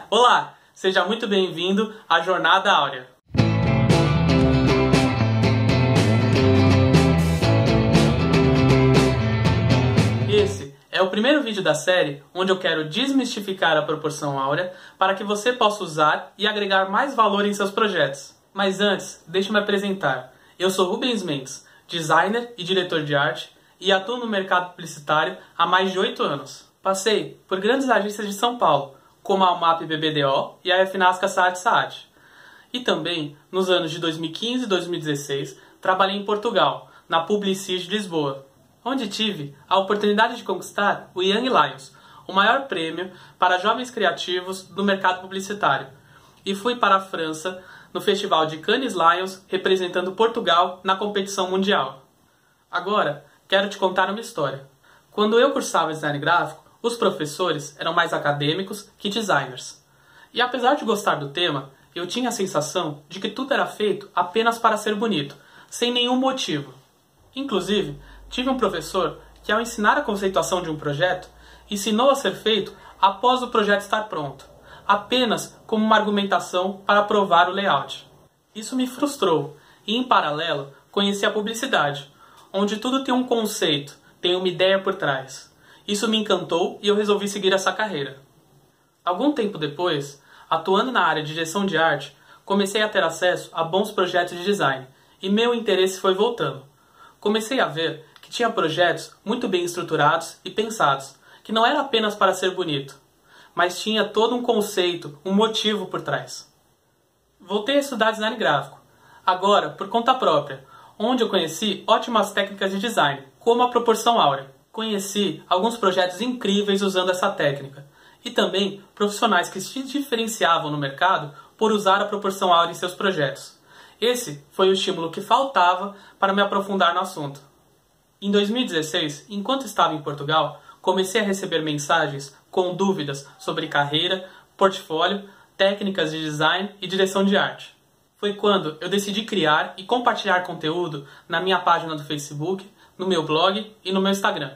Olá, seja muito bem-vindo à Jornada Áurea. Esse é o primeiro vídeo da série onde eu quero desmistificar a proporção áurea para que você possa usar e agregar mais valor em seus projetos. Mas antes, deixe-me me apresentar. Eu sou Rubens Mendes, designer e diretor de arte e atuo no mercado publicitário há mais de 8 anos. Passei por grandes agências de São Paulo, como a UMAP BBDO e a FNASCA Saad Saad. E também, nos anos de 2015 e 2016, trabalhei em Portugal, na Publicis de Lisboa, onde tive a oportunidade de conquistar o Young Lions, o maior prêmio para jovens criativos do mercado publicitário. E fui para a França, no Festival de Cannes Lions, representando Portugal na competição mundial. Agora, quero te contar uma história. Quando eu cursava design gráfico, os professores eram mais acadêmicos que designers. E apesar de gostar do tema, eu tinha a sensação de que tudo era feito apenas para ser bonito, sem nenhum motivo. Inclusive, tive um professor que, ao ensinar a conceituação de um projeto, ensinou a ser feito após o projeto estar pronto, apenas como uma argumentação para provar o layout. Isso me frustrou e, em paralelo, conheci a publicidade, onde tudo tem um conceito, tem uma ideia por trás. Isso me encantou e eu resolvi seguir essa carreira. Algum tempo depois, atuando na área de direção de arte, comecei a ter acesso a bons projetos de design e meu interesse foi voltando. Comecei a ver que tinha projetos muito bem estruturados e pensados, que não era apenas para ser bonito, mas tinha todo um conceito, um motivo por trás. Voltei a estudar design gráfico, agora por conta própria, onde eu conheci ótimas técnicas de design, como a proporção áurea. Conheci alguns projetos incríveis usando essa técnica, e também profissionais que se diferenciavam no mercado por usar a proporção áurea em seus projetos. Esse foi o estímulo que faltava para me aprofundar no assunto. Em 2016, enquanto estava em Portugal, comecei a receber mensagens com dúvidas sobre carreira, portfólio, técnicas de design e direção de arte. Foi quando eu decidi criar e compartilhar conteúdo na minha página do Facebook, no meu blog e no meu Instagram.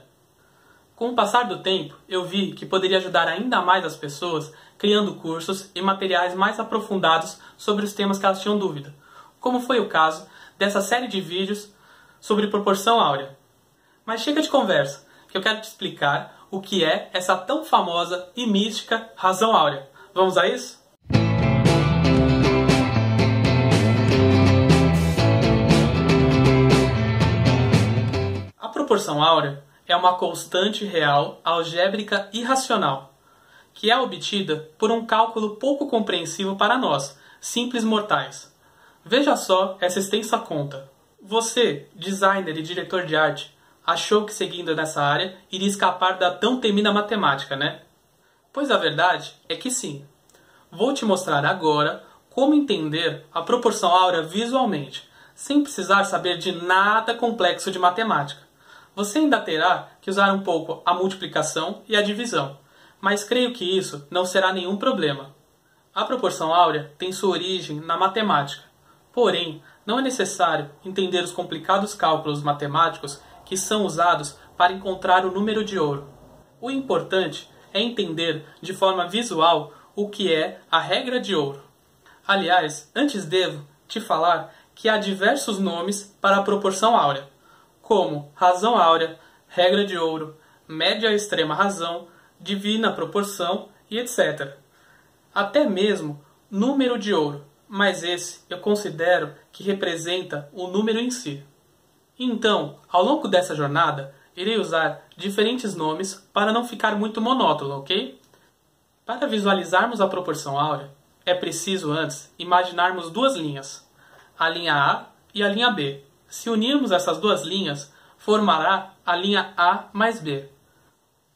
Com o passar do tempo, eu vi que poderia ajudar ainda mais as pessoas criando cursos e materiais mais aprofundados sobre os temas que elas tinham dúvida, como foi o caso dessa série de vídeos sobre proporção áurea. Mas chega de conversa, que eu quero te explicar o que é essa tão famosa e mística razão áurea. Vamos a isso? A proporção áurea é uma constante real algébrica irracional, que é obtida por um cálculo pouco compreensivo para nós, simples mortais. Veja só essa extensa conta. Você, designer e diretor de arte, achou que seguindo nessa área iria escapar da tão temida matemática, né? Pois a verdade é que sim. Vou te mostrar agora como entender a proporção áurea visualmente, sem precisar saber de nada complexo de matemática. Você ainda terá que usar um pouco a multiplicação e a divisão, mas creio que isso não será nenhum problema. A proporção áurea tem sua origem na matemática, porém, não é necessário entender os complicados cálculos matemáticos que são usados para encontrar o número de ouro. O importante é entender de forma visual o que é a regra de ouro. Aliás, antes devo te falar que há diversos nomes para a proporção áurea, como razão áurea, regra de ouro, média extrema razão, divina proporção e etc. Até mesmo número de ouro, mas esse eu considero que representa o número em si. Então, ao longo dessa jornada, irei usar diferentes nomes para não ficar muito monótono, ok? Para visualizarmos a proporção áurea, é preciso antes imaginarmos duas linhas, a linha A e a linha B. Se unirmos essas duas linhas, formará a linha A mais B.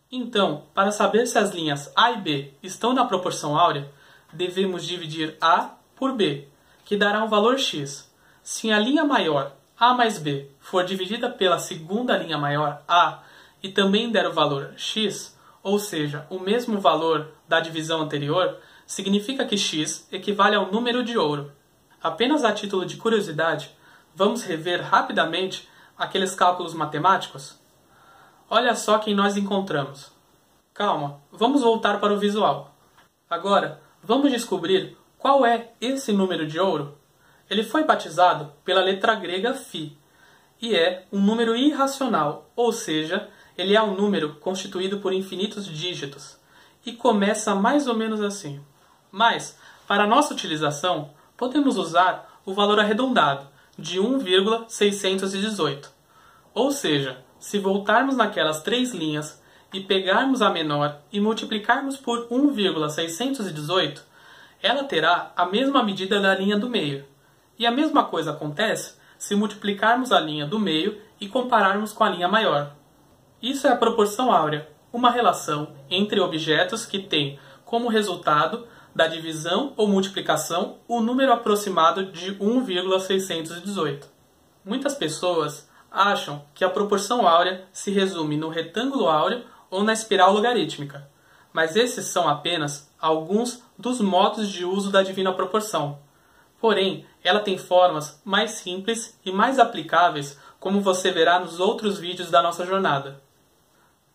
Então, para saber se as linhas A e B estão na proporção áurea, devemos dividir A por B, que dará um valor x. Se a linha maior A mais B for dividida pela segunda linha maior A e também der o valor x, ou seja, o mesmo valor da divisão anterior, significa que x equivale ao número de ouro. Apenas a título de curiosidade, vamos rever rapidamente aqueles cálculos matemáticos? Olha só quem nós encontramos. Calma, vamos voltar para o visual. Agora, Vamos descobrir qual é esse número de ouro? Ele foi batizado pela letra grega φ e é um número irracional, ou seja, ele é um número constituído por infinitos dígitos e começa mais ou menos assim. Mas, para nossa utilização, podemos usar o valor arredondado de 1,618. Ou seja, se voltarmos naquelas três linhas e pegarmos a menor e multiplicarmos por 1,618, ela terá a mesma medida da linha do meio. E a mesma coisa acontece se multiplicarmos a linha do meio e compararmos com a linha maior. Isso é a proporção áurea, uma relação entre objetos que tem como resultado da divisão ou multiplicação o número aproximado de 1,618. Muitas pessoas acham que a proporção áurea se resume no retângulo áureo ou na espiral logarítmica, mas esses são apenas alguns dos modos de uso da divina proporção. Porém, ela tem formas mais simples e mais aplicáveis, como você verá nos outros vídeos da nossa jornada.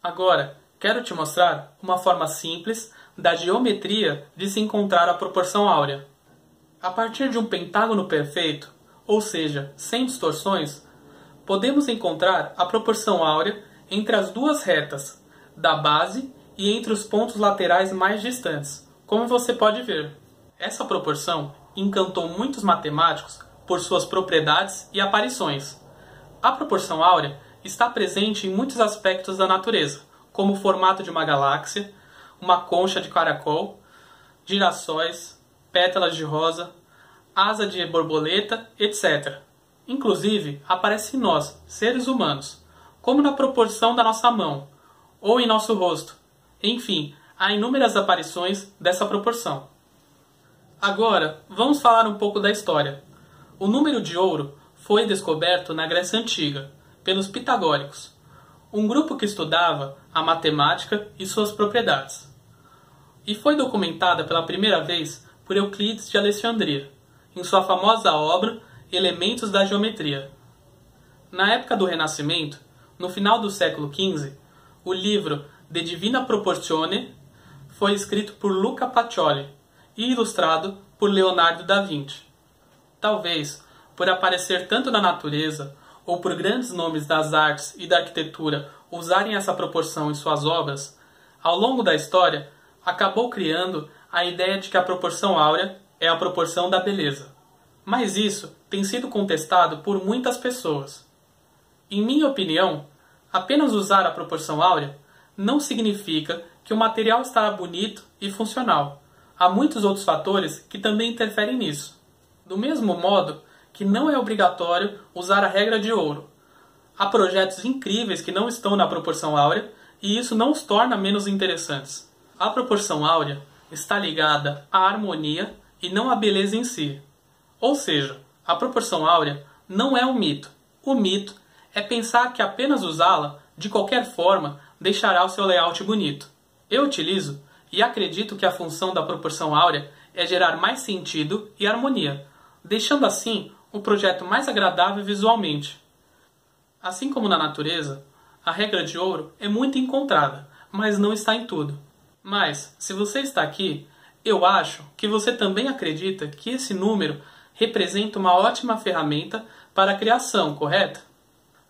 Agora, quero te mostrar uma forma simples da geometria de se encontrar a proporção áurea. A partir de um pentágono perfeito, ou seja, sem distorções, podemos encontrar a proporção áurea entre as duas retas, da base e entre os pontos laterais mais distantes, como você pode ver. Essa proporção encantou muitos matemáticos por suas propriedades e aparições. A proporção áurea está presente em muitos aspectos da natureza, como o formato de uma galáxia, uma concha de caracol, girassóis, pétalas de rosa, asa de borboleta, etc. Inclusive, aparece em nós, seres humanos, como na proporção da nossa mão, ou em nosso rosto. Enfim, há inúmeras aparições dessa proporção. Agora, vamos falar um pouco da história. O número de ouro foi descoberto na Grécia Antiga, pelos pitagóricos, um grupo que estudava a matemática e suas propriedades. E foi documentada pela primeira vez por Euclides de Alexandria, em sua famosa obra Elementos da Geometria. Na época do Renascimento, no final do século XV, o livro De Divina Proportione foi escrito por Luca Pacioli e ilustrado por Leonardo da Vinci. Talvez, por aparecer tanto na natureza ou por grandes nomes das artes e da arquitetura usarem essa proporção em suas obras, ao longo da história acabou criando a ideia de que a proporção áurea é a proporção da beleza. Mas isso tem sido contestado por muitas pessoas. Em minha opinião, apenas usar a proporção áurea não significa que o material estará bonito e funcional. Há muitos outros fatores que também interferem nisso. Do mesmo modo que não é obrigatório usar a regra de ouro. Há projetos incríveis que não estão na proporção áurea e isso não os torna menos interessantes. A proporção áurea está ligada à harmonia e não à beleza em si. Ou seja, a proporção áurea não é um mito. O mito é pensar que apenas usá-la, de qualquer forma, deixará o seu layout bonito. Eu utilizo e acredito que a função da proporção áurea é gerar mais sentido e harmonia, deixando assim o projeto mais agradável visualmente. Assim como na natureza, a regra de ouro é muito encontrada, mas não está em tudo. Mas, se você está aqui, eu acho que você também acredita que esse número representa uma ótima ferramenta para a criação, correto?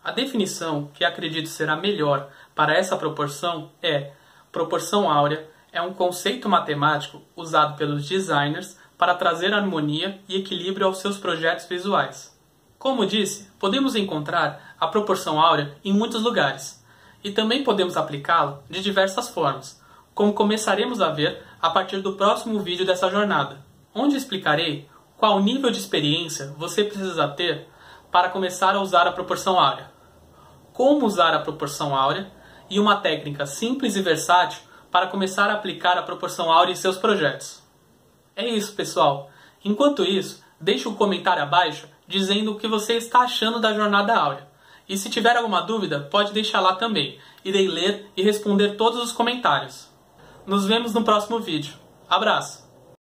A definição que acredito será melhor para essa proporção é: proporção áurea é um conceito matemático usado pelos designers para trazer harmonia e equilíbrio aos seus projetos visuais. Como disse, podemos encontrar a proporção áurea em muitos lugares, e também podemos aplicá-la de diversas formas, como começaremos a ver a partir do próximo vídeo dessa jornada, onde explicarei qual nível de experiência você precisa ter para começar a usar a proporção áurea, como usar a proporção áurea e uma técnica simples e versátil para começar a aplicar a proporção áurea em seus projetos. É isso, pessoal. Enquanto isso, deixe um comentário abaixo dizendo o que você está achando da jornada áurea. E se tiver alguma dúvida, pode deixar lá também. Irei ler e responder todos os comentários. Nos vemos no próximo vídeo. Abraço!